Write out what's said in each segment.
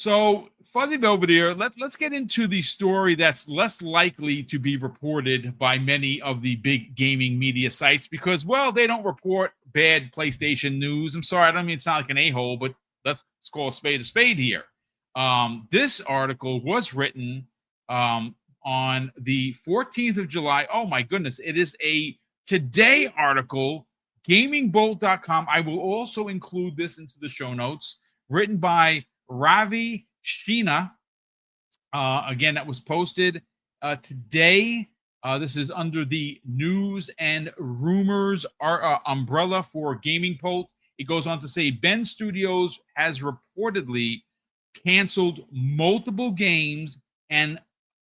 So, Fuzzy Belvedere, let's get into the story that's less likely to be reported by many of the big gaming media sites because, well, they don't report bad PlayStation news. I'm sorry, I don't mean to sound like an a-hole, but let's call a spade here. This article was written on the 14th of July. Oh, my goodness. It is a Today article, gamingbolt.com. I will also include this into the show notes, written by Ravi Sheena. Again, that was posted today. This is under the news and rumors umbrella for Gaming Bolt. It goes on to say Ben Studios has reportedly canceled multiple games and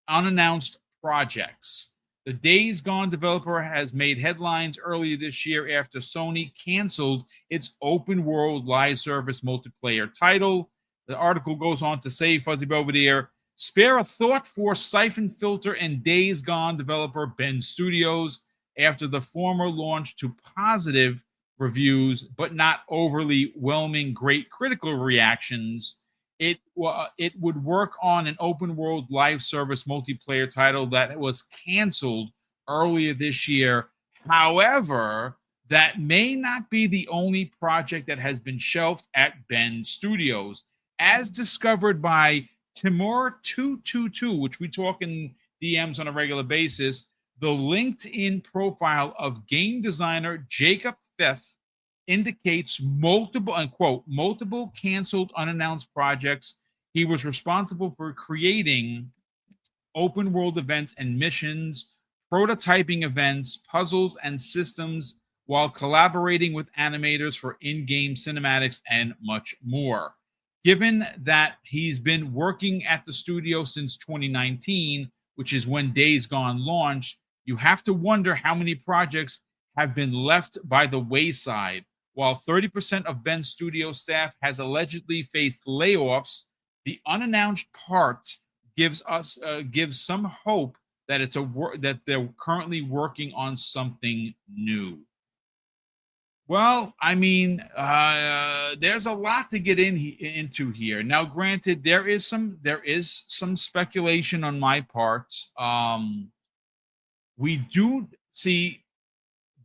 unannounced projects. The Days Gone developer has made headlines earlier this year after Sony canceled its open world live service multiplayer title. The article goes on to say, Fuzzy Belvedere, spare a thought for Siphon Filter and Days Gone developer Ben Studios after the former launched to positive reviews, but not overly whelming great critical reactions. It would work on an open world live service multiplayer title that was canceled earlier this year. However, that may not be the only project that has been shelved at Ben Studios. As discovered by Timur222, which we talk in DMs on a regular basis, the LinkedIn profile of game designer Jacob Feth indicates multiple, unquote, multiple canceled unannounced projects. He was responsible for creating open world events and missions, prototyping events, puzzles, and systems, while collaborating with animators for in-game cinematics and much more. Given that he's been working at the studio since 2019, which is when Days Gone launched, you have to wonder how many projects have been left by the wayside. While 30% of Ben Studio staff has allegedly faced layoffs, the unannounced part gives some hope that that they're currently working on something new. Well, I mean, there's a lot to get into here. Now, granted, there is some speculation on my part. We do see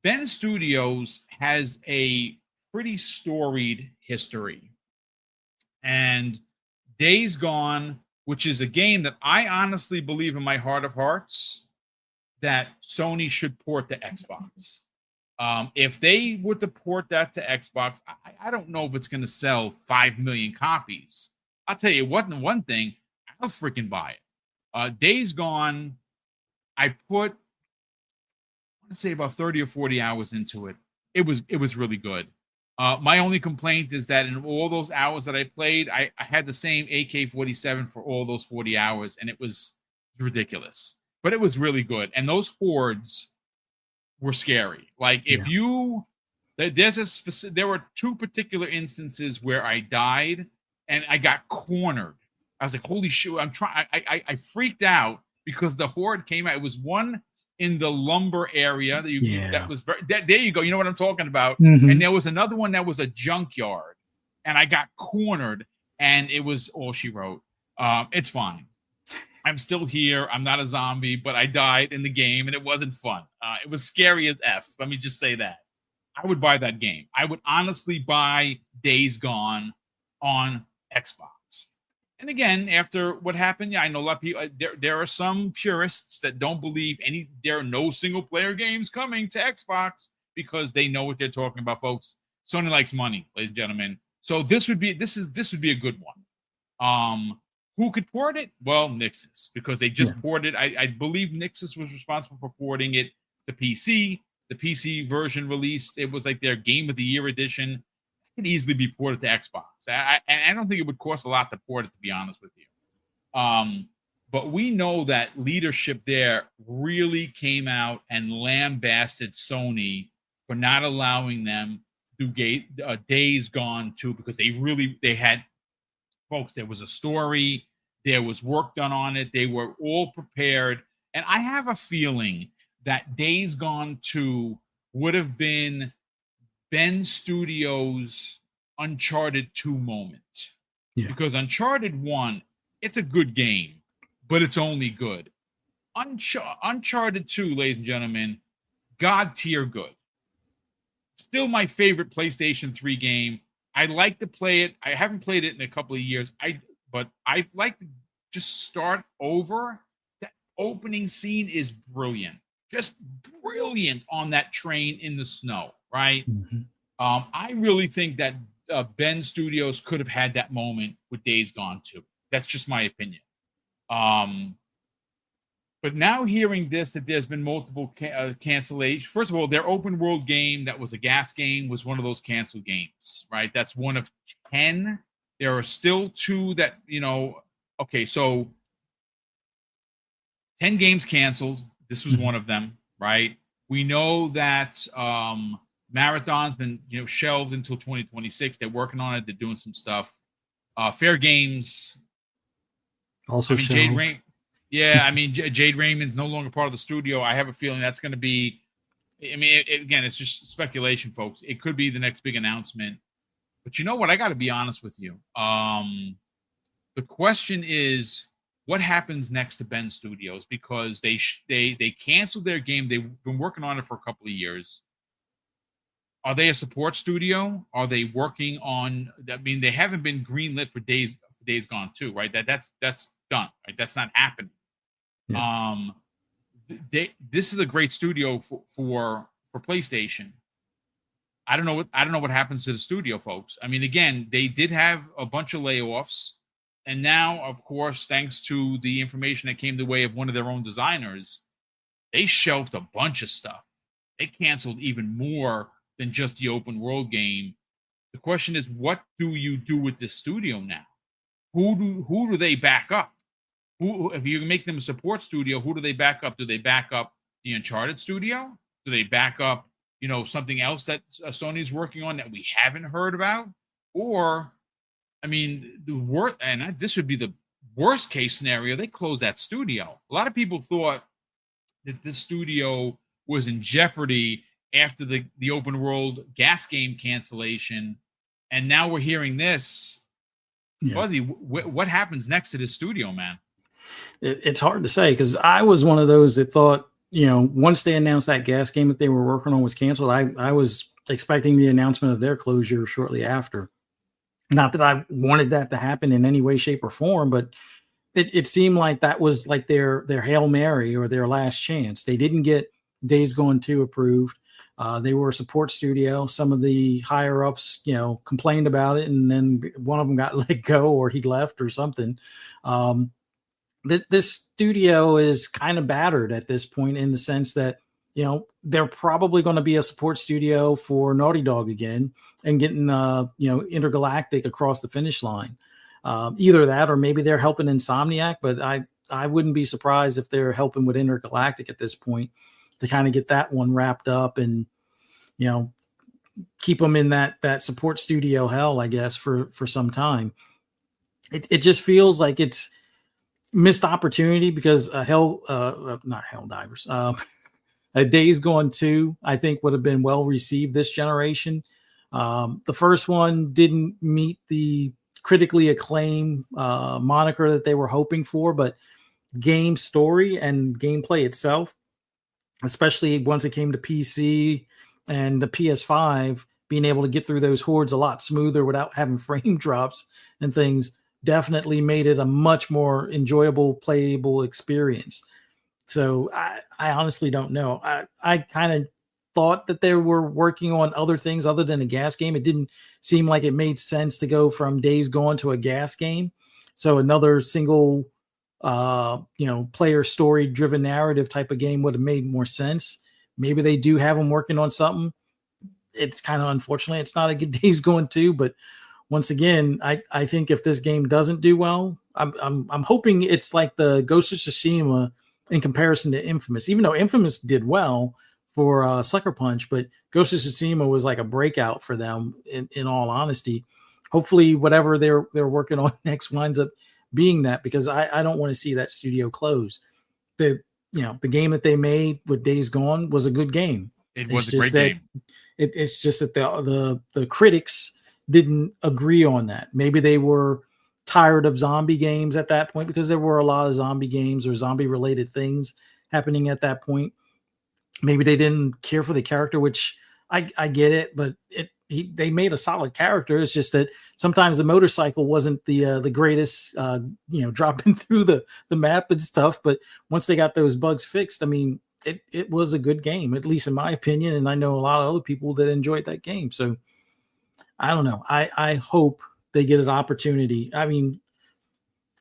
Ben Studios has a pretty storied history, and Days Gone, which is a game that I honestly believe in my heart of hearts that Sony should port to Xbox. If they were to port that to Xbox, I don't know if it's going to sell 5 million copies. I'll tell you what, one thing, I'll freaking buy it. Days Gone, I want to say about 30 or 40 hours into it. It was really good. My only complaint is that in all those hours that I played, I had the same AK-47 for all those 40 hours, and it was ridiculous. But it was really good. And those hordes were scary. Like, if there were two particular instances where I died and I got cornered. I was like, holy shit, I freaked out because the horde came out. It was one in the lumber area that was there you go. You know what I'm talking about. Mm-hmm. And there was another one that was a junkyard, and I got cornered, and it was all she wrote. It's fine. I'm still here. I'm not a zombie, but I died in the game, and it wasn't fun. It was scary as F. Let me just say that. I would buy that game. I would honestly buy Days Gone on Xbox. And again, after what happened, I know a lot of people. There are some purists that don't believe there are no single player games coming to Xbox because they know what they're talking about, folks. Sony likes money, ladies and gentlemen. So this would be a good one. Who could port it? Well, Nixus, because they just ported. I believe Nixus was responsible for porting it to PC. The PC version released. It was like their Game of the Year edition. Could easily be ported to Xbox. I don't think it would cost a lot to port it, to be honest with you. But we know that leadership there really came out and lambasted Sony for not allowing them to do Days Gone 2 because they had, folks, there was a story, there was work done on it, they were all prepared, and I have a feeling that Days Gone 2 would have been Ben Studios' Uncharted 2 moment. Because Uncharted 1, it's a good game, but it's only good. Uncharted 2, ladies and gentlemen, God tier good. Still my favorite PlayStation 3 game. I like to play it. I haven't played it in a couple of years. But I like to just start over. That opening scene is brilliant. Just brilliant on that train in the snow, right? Mm-hmm. I really think that Ben Studios could have had that moment with Days Gone 2. That's just my opinion. But now hearing this, that there's been multiple cancellations. First of all, their open world game that was a gas game was one of those canceled games, right? That's one of 10. There are still 2 that, okay, so 10 games canceled. This was one of them, right? We know that Marathon's been shelved until 2026. They're working on it. They're doing some stuff. Fair Games also shelved. Jade Raymond's no longer part of the studio. I have a feeling that's going to be. Again, it's just speculation, folks. It could be the next big announcement. But you know what? I got to be honest with you. The question is, what happens next to Ben Studios? Because they canceled their game. They've been working on it for a couple of years. Are they a support studio? Are they working on? They haven't been greenlit for Days Gone 2, right? That's done. Right? That's not happening. Yeah. This is a great studio for PlayStation. I don't know what happens to the studio, folks. Again, they did have a bunch of layoffs, and now, of course, thanks to the information that came the way of one of their own designers, they shelved a bunch of stuff. They canceled even more than just the open world game. The question is, what do you do with this studio now? Who do they back up? Who, if you make them a support studio, who do they back up? Do they back up the Uncharted studio? Do they back up, something else that Sony's working on that we haven't heard about? Or, this would be the worst case scenario. They close that studio. A lot of people thought that this studio was in jeopardy after the open world gas game cancellation, and now we're hearing this. Yeah. Fuzzy, what happens next to this studio, man? It's hard to say, because I was one of those that thought, once they announced that gas game that they were working on was canceled, I was expecting the announcement of their closure shortly after. Not that I wanted that to happen in any way, shape, or form, but it seemed like that was like their Hail Mary or their last chance. They didn't get Days Gone 2 approved. They were a support studio. Some of the higher ups, complained about it, and then one of them got let go, or he left or something. This studio is kind of battered at this point, in the sense that, they're probably going to be a support studio for Naughty Dog again and getting, Intergalactic across the finish line. Either that, or maybe they're helping Insomniac, but I wouldn't be surprised if they're helping with Intergalactic at this point, to kind of get that one wrapped up and, keep them in that support studio hell, I guess, for some time. It just feels like it's missed opportunity, because not Helldivers, a Days Gone 2, I think, would have been well received this generation. The first one didn't meet the critically acclaimed moniker that they were hoping for, but game story and gameplay itself, especially once it came to PC and the PS5, being able to get through those hordes a lot smoother without having frame drops and things, definitely made it a much more enjoyable, playable experience. So I honestly don't know. I kind of thought that they were working on other things other than a gas game. It didn't seem like it made sense to go from Days Gone to a gas game. So another single, player story driven narrative type of game would have made more sense. Maybe they do have them working on something. It's kind of unfortunate it's not a good Days Gone 2, but once again, I think if this game doesn't do well, I'm hoping it's like the Ghost of Tsushima in comparison to Infamous. Even though Infamous did well for Sucker Punch, but Ghost of Tsushima was like a breakout for them. In all honesty, hopefully whatever they're working on next winds up being that, because I don't want to see that studio close. The game that they made with Days Gone was a good game. It was a great game. It's just that the critics didn't agree on that. Maybe they were tired of zombie games at that point, because there were a lot of zombie games or zombie related things happening at that point. Maybe they didn't care for the character, which I get it, but they made a solid character. It's just that sometimes the motorcycle wasn't the greatest, dropping through the map and stuff. But once they got those bugs fixed, I mean, it was a good game, at least in my opinion. And I know a lot of other people that enjoyed that game. So I don't know. I hope they get an opportunity. I mean,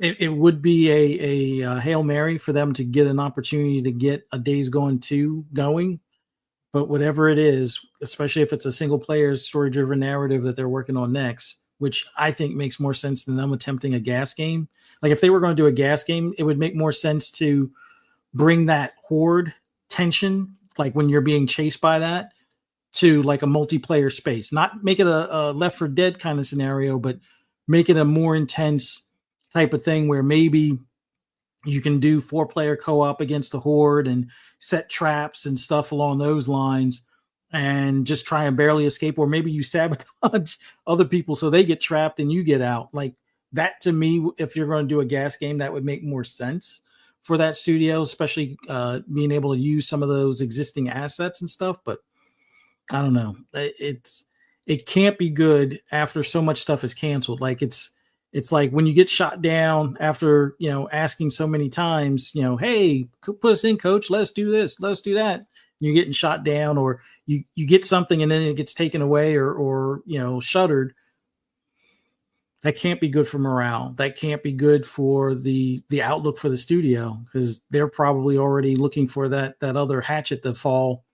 it would be a Hail Mary for them to get an opportunity to get a Days Gone 2 going. But whatever it is, especially if it's a single player story driven narrative that they're working on next, which I think makes more sense than them attempting a gas game. Like if they were going to do a gas game, it would make more sense to bring that horde tension, like when you're being chased by that, to like a multiplayer space. Not make it a Left 4 Dead kind of scenario, but make it a more intense type of thing where maybe you can do 4-player co-op against the horde and set traps and stuff along those lines and just try and barely escape, or maybe you sabotage other people so they get trapped and you get out. Like that, to me, if you're going to do a gas game, that would make more sense for that studio, especially being able to use some of those existing assets and stuff. But I don't know. It can't be good after so much stuff is canceled. Like it's like when you get shot down after, asking so many times, hey, put us in, coach, let's do this, let's do that. You're getting shot down, or you get something and then it gets taken away or shuttered. That can't be good for morale. That can't be good for the outlook for the studio, because they're probably already looking for that other hatchet to fall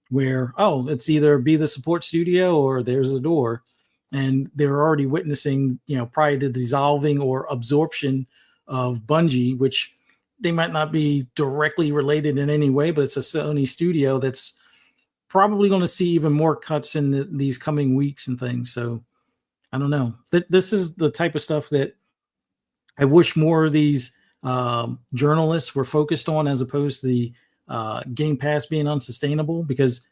where, oh, it's either be the support studio or there's a door. And they're already witnessing, probably the dissolving or absorption of Bungie, which they might not be directly related in any way, but it's a Sony studio that's probably going to see even more cuts in these coming weeks and things. So I don't know. This is the type of stuff that I wish more of these journalists were focused on, as opposed to the Game Pass being unsustainable, because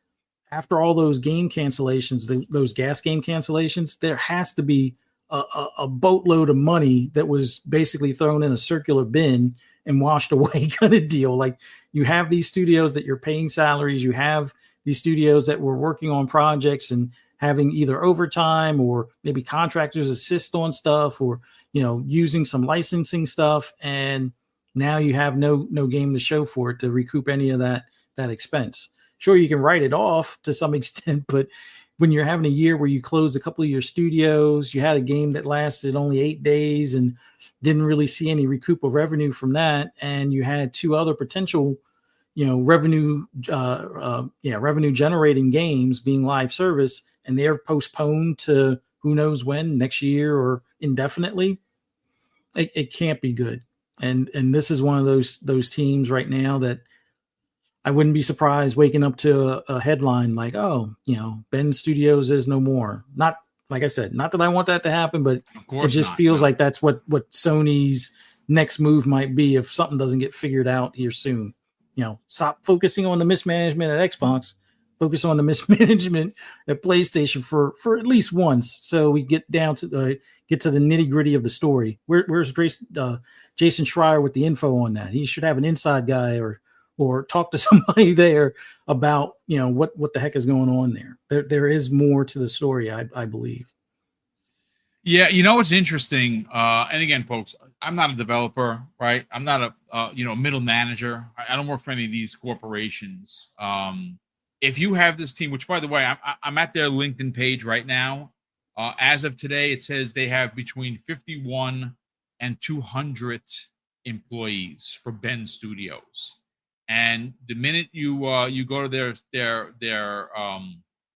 after all those game cancellations, those gas game cancellations, there has to be a boatload of money that was basically thrown in a circular bin and washed away kind of deal. Like you have these studios that you're paying salaries, you have these studios that were working on projects and having either overtime or maybe contractors assist on stuff, or, using some licensing stuff. And now you have no game to show for it to recoup any of that expense. Sure, you can write it off to some extent, but when you're having a year where you closed a couple of your studios, you had a game that lasted only 8 days and didn't really see any recoup of revenue from that, and you had 2 other potential, revenue generating games being live service, and they're postponed to who knows when, next year or indefinitely. It can't be good. And this is one of those teams right now that I wouldn't be surprised waking up to a headline like, oh, Ben Studios is no more. Not, like I said, not that I want that to happen, but it just feels like that's what Sony's next move might be if something doesn't get figured out here soon. Stop focusing on the mismanagement at Xbox, focus on the mismanagement at PlayStation for at least once, so we get down to the nitty gritty of the story. Where's Jason Schreier with the info on that? He should have an inside guy or talk to somebody there about, what the heck is going on there. There is more to the story, I believe. Yeah, what's interesting, and again, folks, I'm not a developer, right? I'm not a middle manager. I don't work for any of these corporations. If you have this team, which by the way, I'm at their LinkedIn page right now. As of today, it says they have between 51 and 200 employees for Ben Studios. And the minute you go to their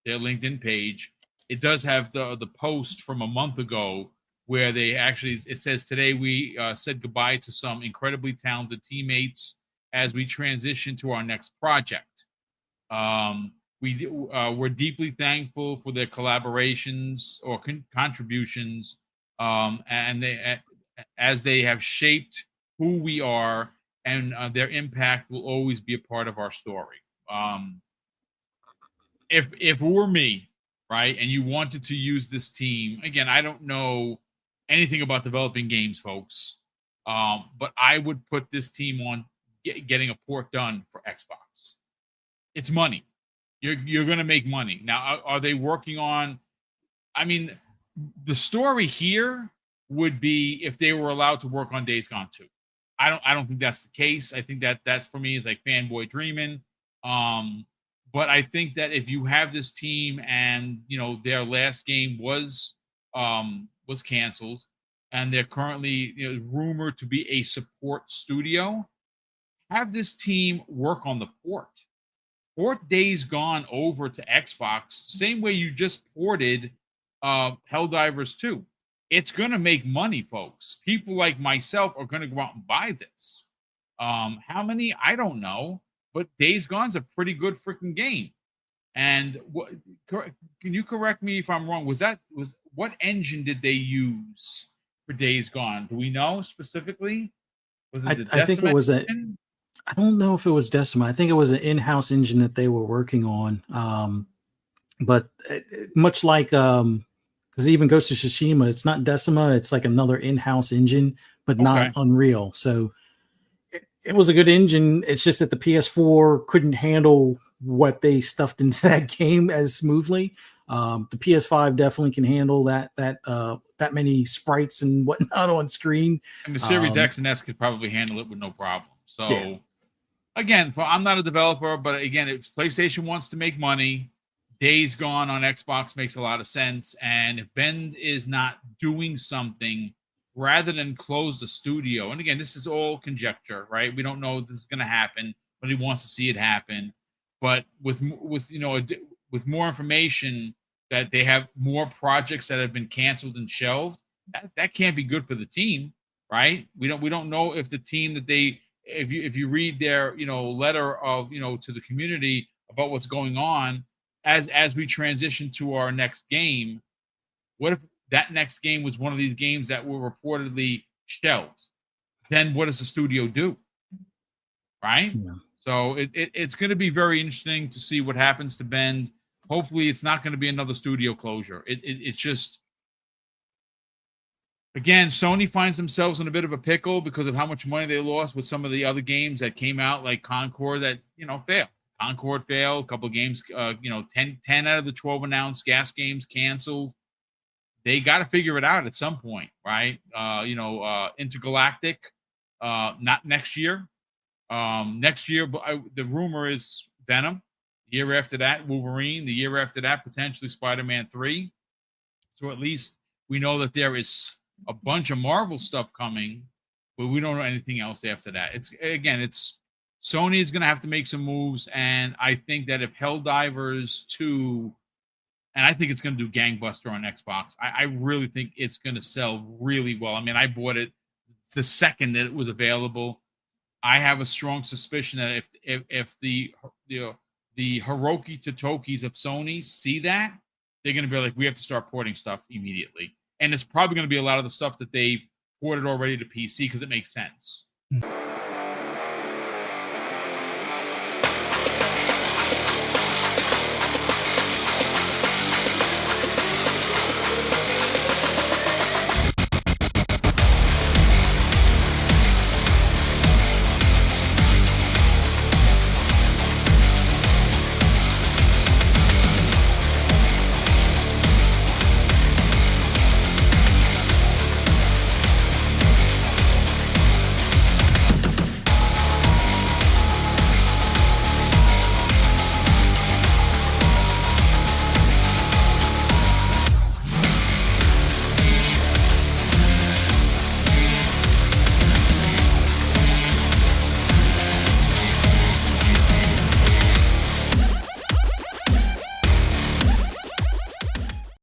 LinkedIn page, it does have the post from a month ago where it says, today we said goodbye to some incredibly talented teammates as we transition to our next project. We're deeply thankful for their collaborations or contributions, and as they have shaped who we are, and their impact will always be a part of our story. If it were me, right, and you wanted to use this team, again, I don't know anything about developing games, folks. But I would put this team on getting a port done for Xbox. It's money. You're going to make money. Now, are they working on? I mean, the story here would be if they were allowed to work on Days Gone 2. I don't think that's the case. I think that's for me is like fanboy dreaming. But I think that if you have this team and their last game was canceled, and they're currently rumored to be a support studio, have this team work on the port Days Gone over to Xbox, same way you just ported Helldivers 2. It's going to make money, folks. People like myself are going to go out and buy this. How many? I don't know. But Days Gone's a pretty good freaking game. And can you correct me if I'm wrong? What engine did they use for Days Gone? Do we know specifically? Was it I think it was engine? I don't know if it was Decima. I think it was an in-house engine that they were working on. But much like because even Ghost of Tsushima, it's not Decima. It's like another in-house engine, but not Unreal. So it was a good engine. It's just that the PS4 couldn't handle what they stuffed into that game as smoothly. The PS5 definitely can handle that many sprites and whatnot on screen. And the Series X and S could probably handle it with no problem. So again, I'm not a developer, but again, if PlayStation wants to make money, Days Gone on Xbox makes a lot of sense. And if Bend is not doing something rather than close the studio, and again, this is all conjecture, right? We don't know if this is going to happen, but he wants to see it happen. But with more information that they have more projects that have been canceled and shelved, that can't be good for the team, right? We don't know if the team that if you read their letter of to the community about what's going on as we transition to our next game, what if that next game was one of these games that were reportedly shelved? Then what does the studio do? Right? Yeah. So it's going to be very interesting to see what happens to Bend. Hopefully it's not going to be another studio closure. It's just, again, Sony finds themselves in a bit of a pickle because of how much money they lost with some of the other games that came out, like Concord, that failed. Concord failed. A couple of games, 10 out of the 12 announced Gas games canceled. They got to figure it out at some point, right? Intergalactic, not next year. Next year, the rumor is Venom. The year after that, Wolverine. The year after that, potentially Spider-Man 3. So at least we know that there is a bunch of Marvel stuff coming, but we don't know anything else after that. It's Sony is going to have to make some moves, and I think that if Helldivers 2, and I think it's going to do gangbuster on Xbox. I really think it's going to sell really well. I mean, I bought it the second that it was available. I have a strong suspicion that if the Hiroki Totokis of Sony see that, they're going to be like, we have to start porting stuff immediately. And it's probably going to be a lot of the stuff that they've ported already to PC because it makes sense.